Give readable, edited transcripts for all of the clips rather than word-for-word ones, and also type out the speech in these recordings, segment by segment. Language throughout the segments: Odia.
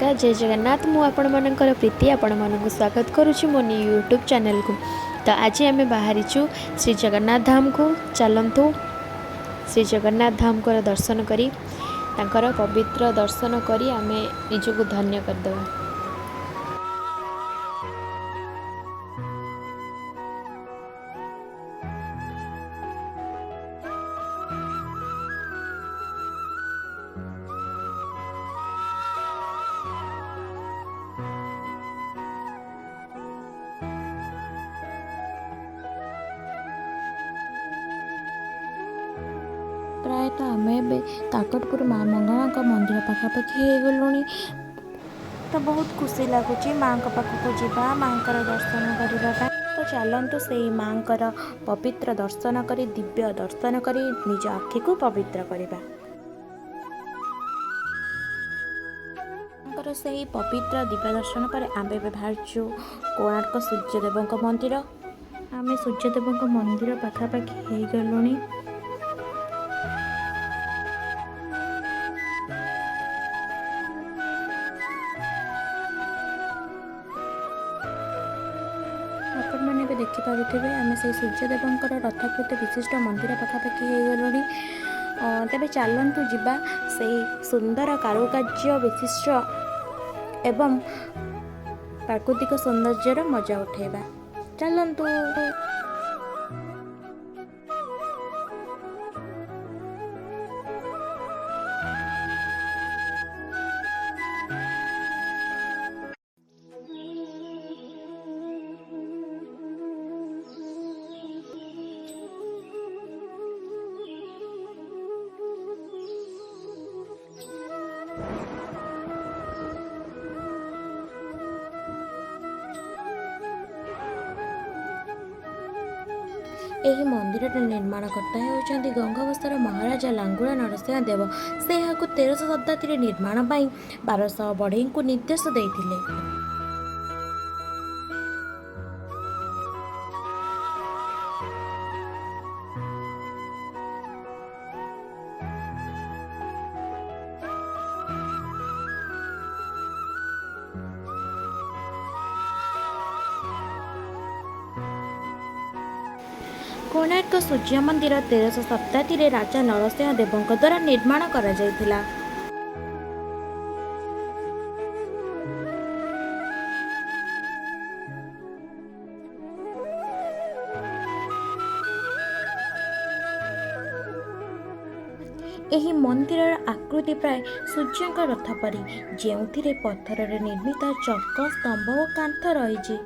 नमस्कार जय जगन्नाथ मु आपण मानकर प्रीति आपण मानक स्वागत करुच्ची मो यूट्यूब चैनल को। तो आज आम बाहरीचु श्री जगन्नाथ धाम को। चलतु श्री जगन्नाथ धाम को दर्शन करी तांकर पवित्र दर्शन करी आम निजको धन्य करदेवा। प्रायतः आम ए काकटपुर माँ मंगला मंदिर पाखापाखि हो गलुणी। तो बहुत खुशी लगुच माँ पाखक जावा माँ दर्शन करने। तो चलतु से माँ पवित्र दर्शन करी दिव्य दर्शन करी निज आखि को पवित्र करवा। से पवित्र दिव्य दर्शन पर आम बाहरचु कोणार्क सूर्यदेव मंदिर। आम सूर्यदेव मंदिर पाखापाखि हो गलुणी। आपण मैंने भी देखिपे आम से सूर्यदेव रथाकृत विशिष्ट मंदिर पाखापाखि हो गलुणी। तेरे चलतु जीवा से सुंदर कारुकार्य विशिष्ट एवं प्राकृतिक सौंदर्यर मजा उठेबा। चलतु ଏହି ମନ୍ଦିରର ନିର୍ମାଣକର୍ତ୍ତା ହେଉଛନ୍ତି ଗଙ୍ଗବଂଶର ମହାରାଜା ଲାଙ୍ଗୁଳା ନରସିଂହ ଦେବ। ସେ ଏହାକୁ 1300 ଶତାବ୍ଦୀରେ ନିର୍ମାଣ ପାଇଁ 1200 ବଢ଼େଇଙ୍କୁ ନିର୍ଦ୍ଦେଶ ଦେଇଥିଲେ। कोणार्क सूर्य मंदिर 1300 शताब्दी में राजा नरसिंह देव द्वारा निर्माण करा जायतिला। एही मंदिरर आकृति प्राय सूर्यंक रथ परी, जेउथिरे पत्थर निर्मित चक स्तंभ और कांथ रही।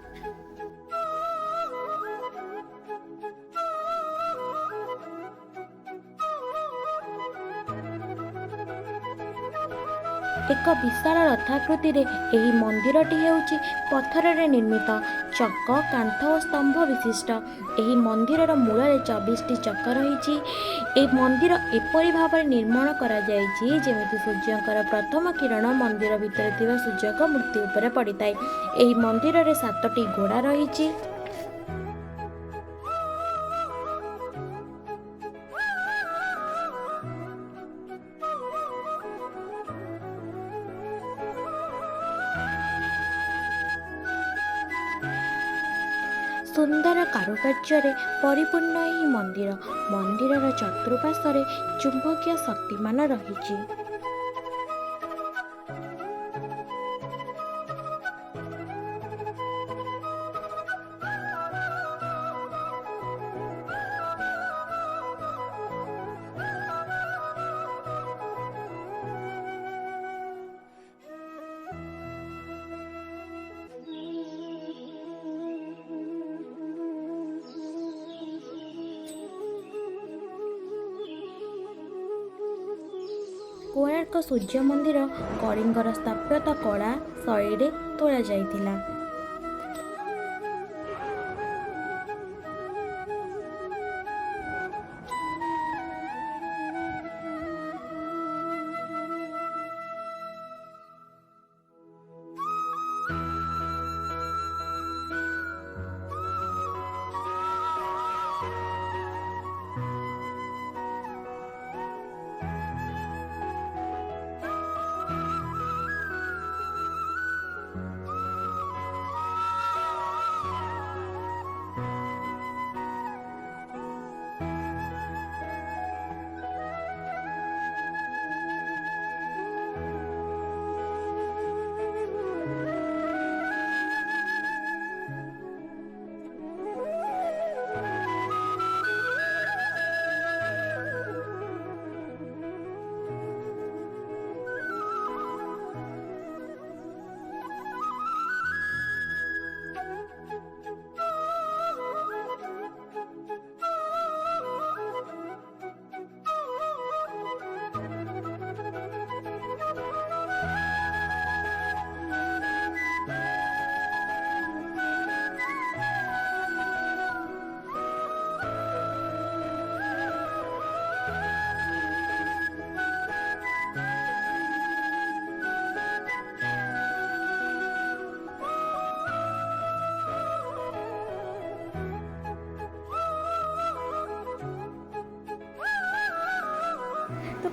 एक विशाल रथाकृति एही मंदिरटी हेउची पत्थर निर्मित चक कांथ और स्तंभ विशिष्ट। एही मंदिरर मूल 24टी चक रही। ए मंदिर एपरी भाव निर्माण करा जायछि जेमिति सूर्यंकर प्रथम किरण मंदिर भितर थिबा सूर्यक मूर्ति उपरे पड़िताए। एही मंदिररे 7टी घोड़ा रही। सुंदर कारुकार्य परिपूर्ण यह मंदिर चतुर्पार्श्व चुंबकीय शक्तिमान रही। कोणार्क सूर्य मंदिर कलिंगर स्थापत्य कला शैली तोड़ा जाइतिला।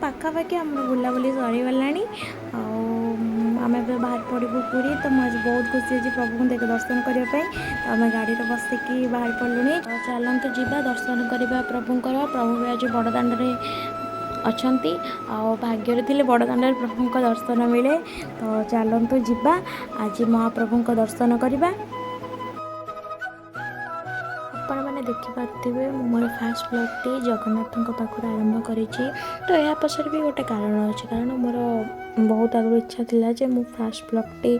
ପାଖାପାଖି ଆମର ବୁଲାବୁଲି ସରିଗଲାଣି। ଆଉ ଆମେ ଏବେ ବାହାରି ପଡ଼ିବୁ ପୁରୀ। ତ ମୁଁ ଆଜି ବହୁତ ଖୁସି ଅଛି ପ୍ରଭୁଙ୍କୁ ଦର୍ଶନ କରିବା ପାଇଁ। ତ ଆମେ ଗାଡ଼ିରେ ବସିକି ବାହାରି ପଡ଼ିଲୁଣି। ତ ଚାଲନ୍ତୁ ଯିବା ଦର୍ଶନ କରିବା ପ୍ରଭୁଙ୍କର। ପ୍ରଭୁ ବି ଆଜି ବଡ଼ଦାଣ୍ଡରେ ଅଛନ୍ତି, ଆଉ ଭାଗ୍ୟରେ ଥିଲେ ବଡ଼ଦାଣ୍ଡରେ ପ୍ରଭୁଙ୍କ ଦର୍ଶନ ମିଳେ। ତ ଚାଲନ୍ତୁ ଯିବା ଆଜି ମହାପ୍ରଭୁଙ୍କ ଦର୍ଶନ କରିବା। ଆପଣମାନେ ଦେଖିପାରୁଥିବେ ମୁଁ ମୋର ଫାଷ୍ଟ ବ୍ଲଗ୍ଟି ଜଗନ୍ନାଥଙ୍କ ପାଖରୁ ଆରମ୍ଭ କରିଛି। ତ ଏହା ପଛରେ ବି ଗୋଟେ କାରଣ ଅଛି, କାରଣ ମୋର ବହୁତ ଆଗରୁ ଇଚ୍ଛା ଥିଲା ଯେ ମୁଁ ଫାଷ୍ଟ ବ୍ଲଗ୍ଟି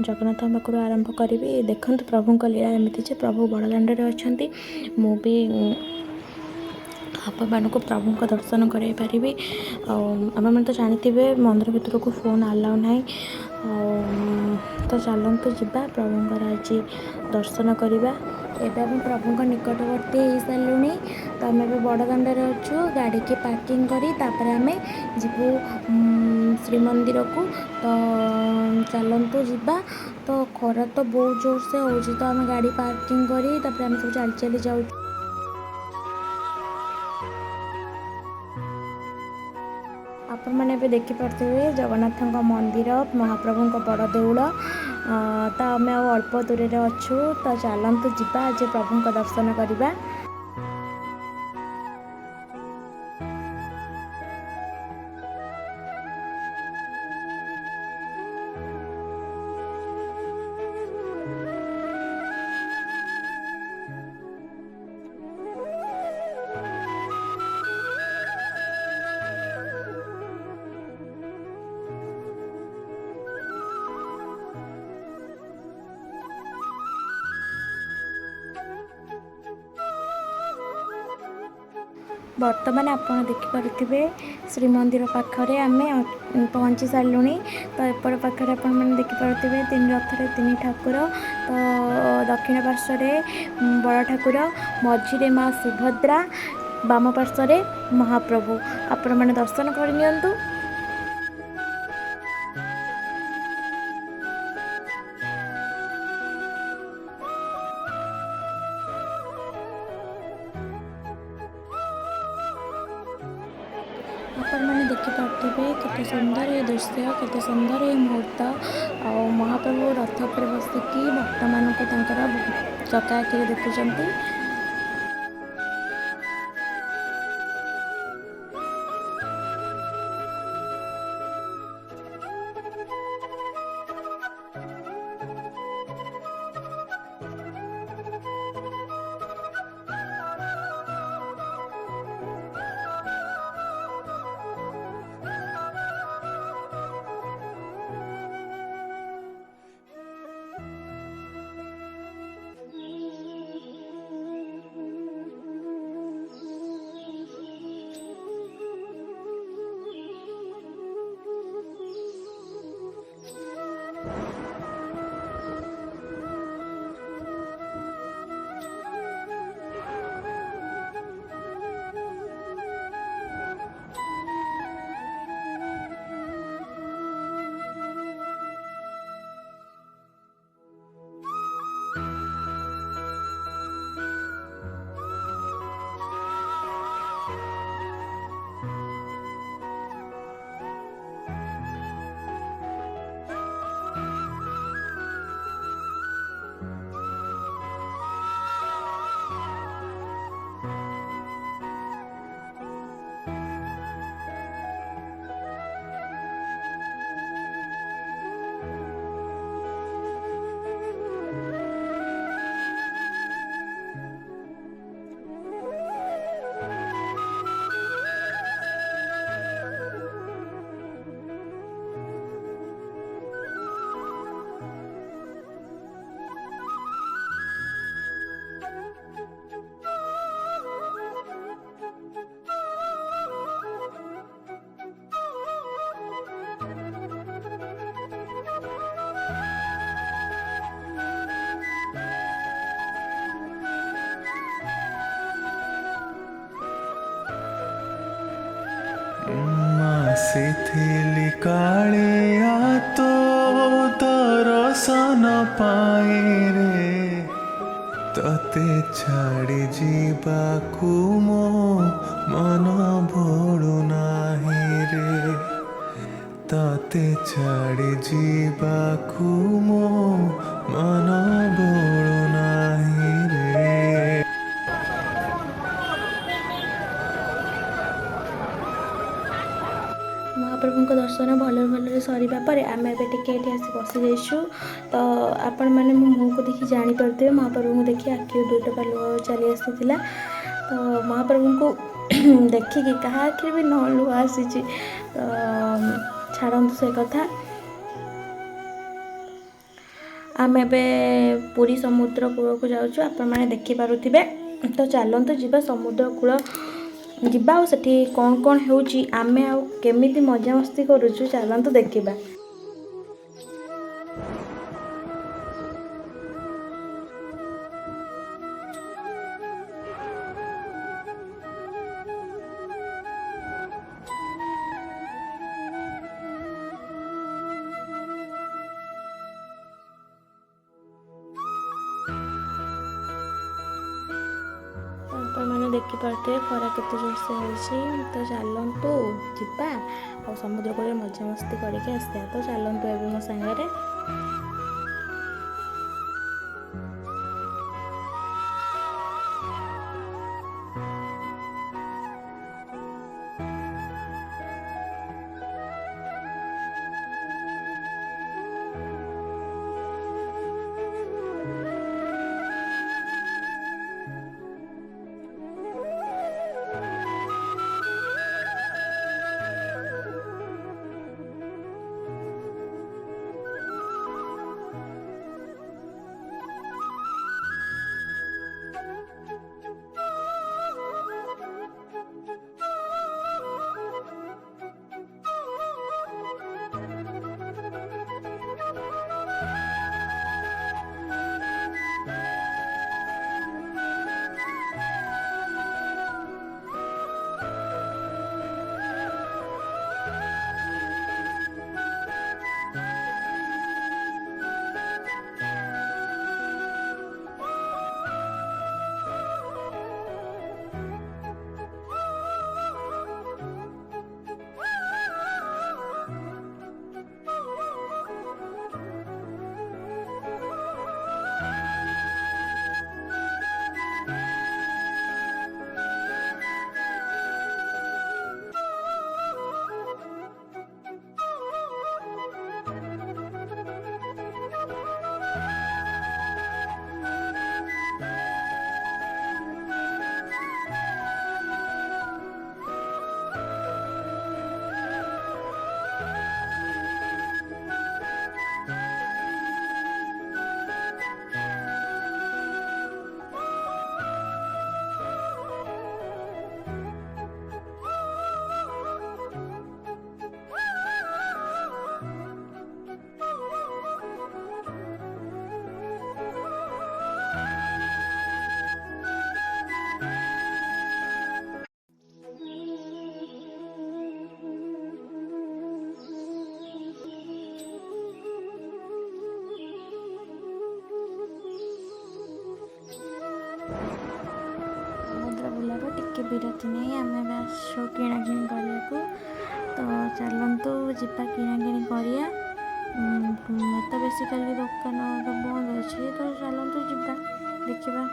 ଜଗନ୍ନାଥଙ୍କ ପାଖରୁ ଆରମ୍ଭ କରିବି। ଦେଖନ୍ତୁ ପ୍ରଭୁଙ୍କ ଲୀଳା ଏମିତି ଯେ ପ୍ରଭୁ ବଡ଼ଦାଣ୍ଡରେ ଅଛନ୍ତି, ମୁଁ ବି ଆପଣମାନଙ୍କୁ ପ୍ରଭୁଙ୍କ ଦର୍ଶନ କରାଇ ପାରିବି। ଆଉ ଆପଣମାନେ ତ ଜାଣିଥିବେ ମନ୍ଦିର ଭିତରକୁ ଫୋନ୍ ଆଲାଉ ନାହିଁ। ଆଉ ତ ଚାଲନ୍ତୁ ଯିବା ପ୍ରଭୁଙ୍କର ଆଜି ଦର୍ଶନ କରିବା। ଏବେ ଆମେ ପ୍ରଭୁଙ୍କ ନିକଟବର୍ତ୍ତୀ ହେଇସାରିଲୁଣି। ତ ଆମେ ଏବେ ବଡ଼ଦାଣ୍ଡରେ ଅଛୁ, ଗାଡ଼ିକି ପାର୍କିଂ କରି ତାପରେ ଆମେ ଯିବୁ ଶ୍ରୀମନ୍ଦିରକୁ। ତ ଚାଲନ୍ତୁ ଯିବା। ତ ଖରା ତ ବହୁତ ଜୋରସେ ହେଉଛି, ତ ଆମେ ଗାଡ଼ି ପାର୍କିଂ କରି ତାପରେ ଆମେ ସବୁ ଚାଲି ଚାଲି ଯାଉଛୁ। ଆପଣମାନେ ଏବେ ଦେଖିପାରୁଥିବେ ଜଗନ୍ନାଥଙ୍କ ମନ୍ଦିର, ମହାପ୍ରଭୁଙ୍କ ବଡ଼ ଦେଉଳ। ତ ଆମେ ଆଉ ଅଳ୍ପ ଦୂରରେ ଅଛୁ। ତ ଚାଲନ୍ତୁ ଯିବା ଆଜି ପ୍ରଭୁଙ୍କ ଦର୍ଶନ କରିବା। ବର୍ତ୍ତମାନ ଆପଣ ଦେଖିପାରୁଥିବେ ଶ୍ରୀମନ୍ଦିର ପାଖରେ ଆମେ ପହଞ୍ଚି ସାରିଲୁଣି। ତ ଏପଟ ପାଖରେ ଆପଣମାନେ ଦେଖିପାରୁଥିବେ ତିନି ରଥରେ ତିନି ଠାକୁର। ତ ଦକ୍ଷିଣ ପାର୍ଶ୍ୱରେ ବଡ଼ ଠାକୁର, ମଝିରେ ମା ସୁଭଦ୍ରା, ବାମ ପାର୍ଶ୍ୱରେ ମହାପ୍ରଭୁ। ଆପଣମାନେ ଦର୍ଶନ କରିନିଅନ୍ତୁ। ଆପଣମାନେ ଦେଖିପାରୁଥିବେ କେତେ ସୁନ୍ଦର ଏ ଦୃଶ୍ୟ, କେତେ ସୁନ୍ଦର ଏ ମୁହୂର୍ତ୍ତ। ଆଉ ମହାପ୍ରଭୁ ରଥ ଉପରେ ବସିକି ଭକ୍ତମାନଙ୍କୁ ତାଙ୍କର ଚକା ଆଖିରେ ଦେଖୁଛନ୍ତି। ଆସିଥିଲି କାଳିଆ ତୋ ଦର୍ଶନ ପାଇଁ ରେ, ତତେ ଛାଡ଼ି ଯିବାକୁ ମୋ ମନ ଭଳୁ ନାହିଁ ତତେ ଛାଡ଼ି ଯିବାକୁ ମୋ ମନ ବଳୁ ନାହିଁ ରେ। ମହାପ୍ରଭୁଙ୍କ ଦର୍ଶନ ଭଲରେ ସରିବା ପରେ ଆମେ ଏବେ ଟିକେ ଏଠି ଆସି ବସିଯାଇଛୁ। ତ ଆପଣମାନେ ମୋ ମୁହଁକୁ ଦେଖି ଜାଣିପାରୁଥିବେ, ମହାପ୍ରଭୁଙ୍କୁ ଦେଖି ଆଖିରୁ ଦୁଇଟୋପା ଲୁହ ଚାଲି ଆସିଥିଲା। ତ ମହାପ୍ରଭୁଙ୍କୁ ଦେଖିକି କାହା ଆଖିରେ ବି ନ ଲୁହ ଆସିଛି। ତ ଛାଡ଼ନ୍ତୁ ସେ କଥା। ଆମେ ଏବେ ପୁରୀ ସମୁଦ୍ର କୂଳକୁ ଯାଉଛୁ, ଆପଣମାନେ ଦେଖିପାରୁଥିବେ। ତ ଚାଲନ୍ତୁ ଯିବା ସମୁଦ୍ର କୂଳ ଯିବା, ଆଉ ସେଠି କ'ଣ ହେଉଛି, ଆମେ ଆଉ କେମିତି ମଜାମସ୍ତି କରୁଛୁ, ଚାଲନ୍ତୁ ଦେଖିବା। ଆପଣମାନେ ଦେଖିପାରୁଥିବେ ଖରା କେତେ ଜୋରସେ ହେଉଛି। ତ ଚାଲନ୍ତୁ ଯିବା ଆଉ ସମୁଦ୍ର କୂଳରେ ମଜାମସ୍ତି କରିକି ଆସିବା। ତ ଚାଲନ୍ତୁ ଏବେ ମୋ ସାଙ୍ଗରେ। ସମୁଦ୍ର ବୁଲାରୁ ଟିକେ ବିରତି ନେଇ ଆମେ ଏବେ ଆସିଛୁ କିଣାକିଣି କରିବାକୁ। ତ ଚାଲନ୍ତୁ ଯିବା କିଣାକିଣି କରିବା। ତ ବେସିକାଲି ଦୋକାନ ବନ୍ଦ ଅଛି, ତ ଚାଲନ୍ତୁ ଯିବା ଦେଖିବା।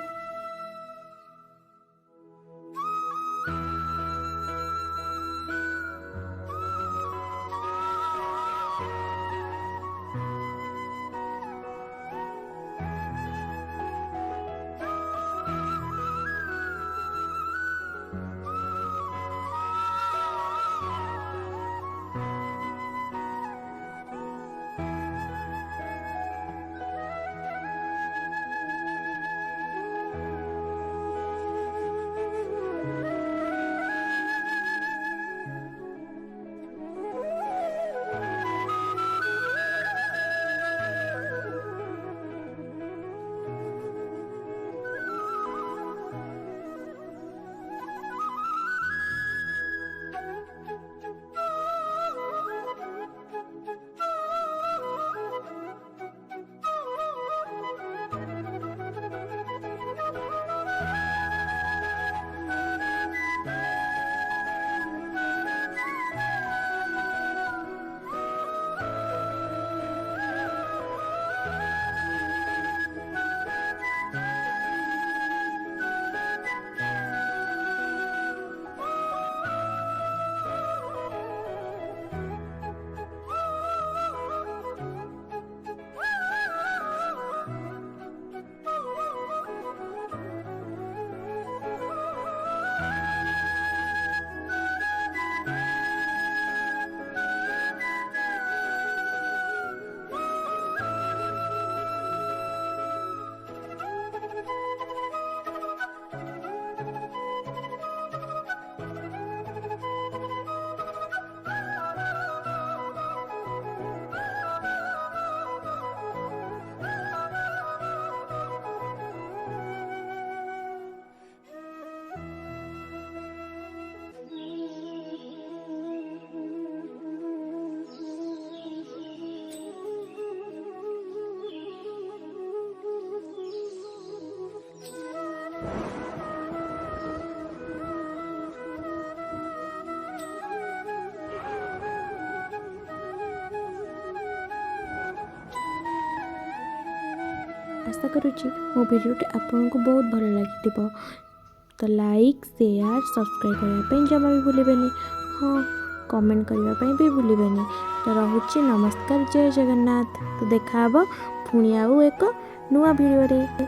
आशा करुँची मो भिडियोटी आपको बहुत भल लगी तो लाइक शेयर सब्सक्राइब करने जमा भी भूलें हाँ कमेंट करने भी भूलें तो रोचे नमस्कार जय जगन्नाथ तो देखा पुणी आउ एक नुआ भिडियो।